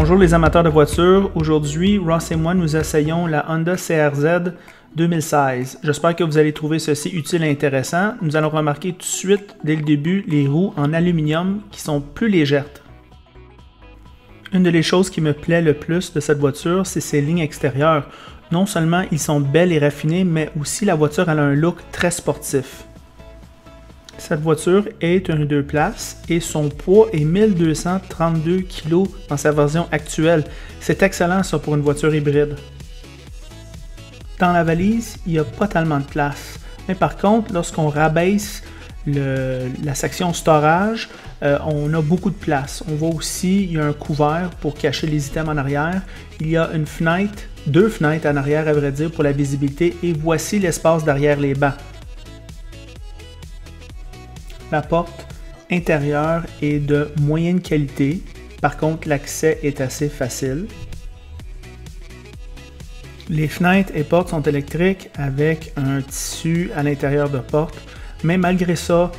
Bonjour les amateurs de voitures, aujourd'hui Ross et moi nous essayons la Honda CR-Z 2016. J'espère que vous allez trouver ceci utile et intéressant. Nous allons remarquer tout de suite dès le début les roues en aluminium qui sont plus légères. Une des choses qui me plaît le plus de cette voiture, c'est ses lignes extérieures. Non seulement ils sont belles et raffinées, mais aussi la voiture elle a un look très sportif. Cette voiture est une 2 places et son poids est 1232 kg dans sa version actuelle. C'est excellent ça pour une voiture hybride. Dans la valise, il n'y a pas tellement de place. Mais par contre, lorsqu'on rabaisse la section storage, on a beaucoup de place. On voit aussi, il y a un couvert pour cacher les items en arrière. Il y a une fenêtre, deux fenêtres en arrière à vrai dire pour la visibilité et voici l'espace derrière les bancs. La porte intérieure est de moyenne qualité, par contre l'accès est assez facile. Les fenêtres et portes sont électriques avec un tissu à l'intérieur de porte, mais malgré ça,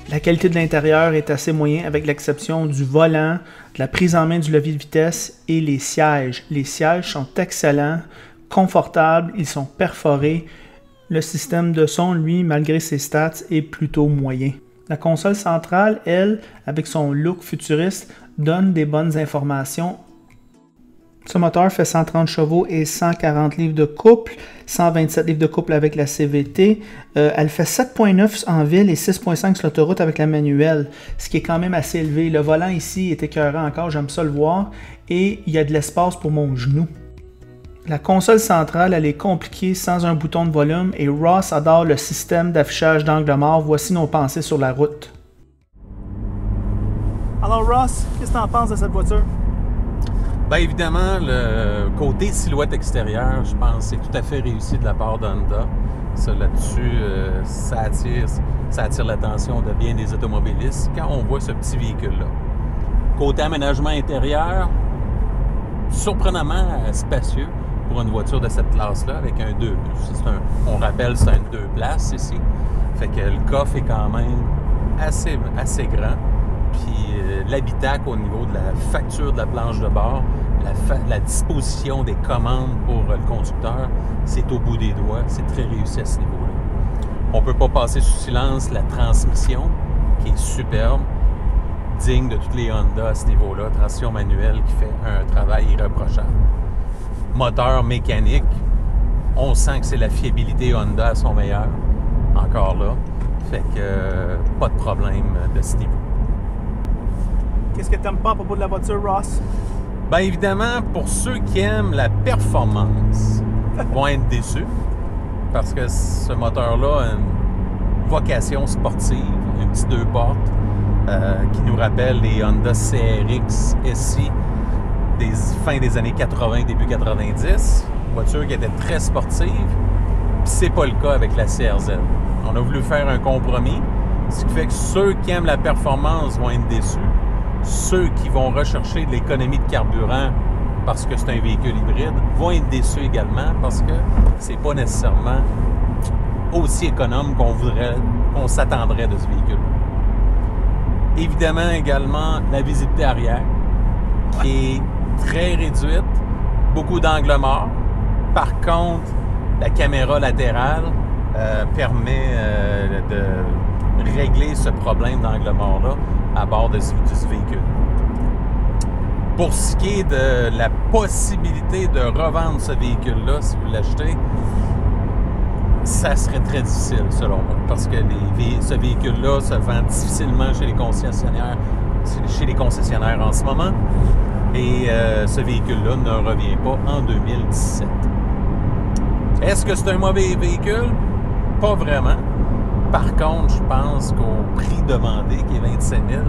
la qualité de l'intérieur est assez moyenne avec l'exception du volant, de la prise en main du levier de vitesse et les sièges. Les sièges sont excellents, confortables, ils sont perforés. Le système de son, lui, malgré ses stats, est plutôt moyen. La console centrale, elle, avec son look futuriste, donne des bonnes informations. Ce moteur fait 130 chevaux et 140 livres de couple, 127 livres de couple avec la CVT. Elle fait 7.9 en ville et 6.5 sur l'autoroute avec la manuelle, ce qui est quand même assez élevé. Le volant ici est écœurant encore, j'aime ça le voir, et il y a de l'espace pour mon genou. La console centrale, elle est compliquée sans un bouton de volume et Ross adore le système d'affichage d'angle mort. Voici nos pensées sur la route. Alors Ross, qu'est-ce que tu en penses de cette voiture? Bien évidemment, le côté silhouette extérieure, je pense que c'est tout à fait réussi de la part d'Honda. Ça là-dessus, ça attire l'attention de bien des automobilistes quand on voit ce petit véhicule-là. Côté aménagement intérieur, surprenamment spacieux pour une voiture de cette classe-là, avec un 2. On rappelle, c'est un 2 places ici. Fait que le coffre est quand même assez grand. Puis l'habitacle au niveau de la facture de la planche de bord, la disposition des commandes pour le conducteur, c'est au bout des doigts. C'est très réussi à ce niveau-là. On ne peut pas passer sous silence la transmission, qui est superbe, digne de toutes les Honda à ce niveau-là. Transmission manuelle qui fait un travail irréprochable. Moteur mécanique, on sent que c'est la fiabilité Honda à son meilleur. Encore là. Fait que pas de problème de ce niveau. Qu'est-ce que tu n'aimes pas à propos de la voiture, Ross? Bien évidemment, pour ceux qui aiment la performance, vont être déçus. Parce que ce moteur-là a une vocation sportive, un petit 2 portes. Qui nous rappelle les Honda CRX SI des fins des années 80, début 90. Voiture qui était très sportive. Puis c'est pas le cas avec la CR-Z. On a voulu faire un compromis, ce qui fait que ceux qui aiment la performance vont être déçus. Ceux qui vont rechercher de l'économie de carburant parce que c'est un véhicule hybride vont être déçus également parce que c'est pas nécessairement aussi économe qu'on s'attendrait de ce véhicule. Évidemment également la visibilité arrière qui est très réduite, beaucoup d'angles morts. Par contre, la caméra latérale permet de régler ce problème d'angle mort-là à bord de ce véhicule. Pour ce qui est de la possibilité de revendre ce véhicule-là, si vous l'achetez, ça serait très difficile selon moi, parce que ce véhicule-là se vend difficilement chez les concessionnaires en ce moment, et ce véhicule-là ne revient pas en 2017. Est-ce que c'est un mauvais véhicule? Pas vraiment. Par contre, je pense qu'au prix demandé, qui est 27 000,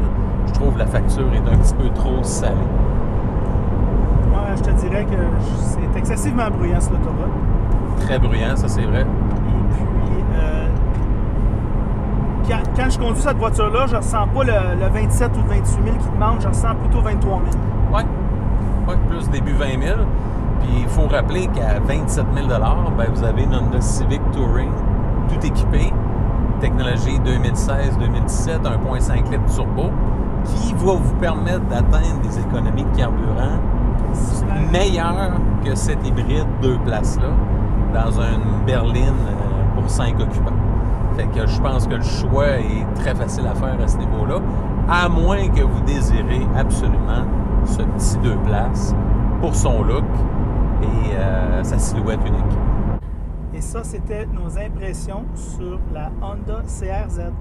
je trouve que la facture est un petit peu trop salée. Ouais, je te dirais que c'est excessivement bruyant sur l'autoroute. Très bruyant, ça c'est vrai. Et puis, quand je conduis cette voiture-là, je ne ressens pas le 27 ou le 28 000 qui demande, je ressens plutôt 23 000. Oui, plus début 20 000. Puis il faut rappeler qu'à 27 000 ben, vous avez une Honda Civic Touring, tout équipé, technologie 2016-2017, 1.5 litres turbo, qui va vous permettre d'atteindre des économies de carburant meilleur que cet hybride 2 places-là dans une berline pour 5 occupants. Fait que je pense que le choix est très facile à faire à ce niveau-là, à moins que vous désirez absolument ce petit 2 places pour son look et sa silhouette unique. Et ça, c'était nos impressions sur la Honda CR-Z.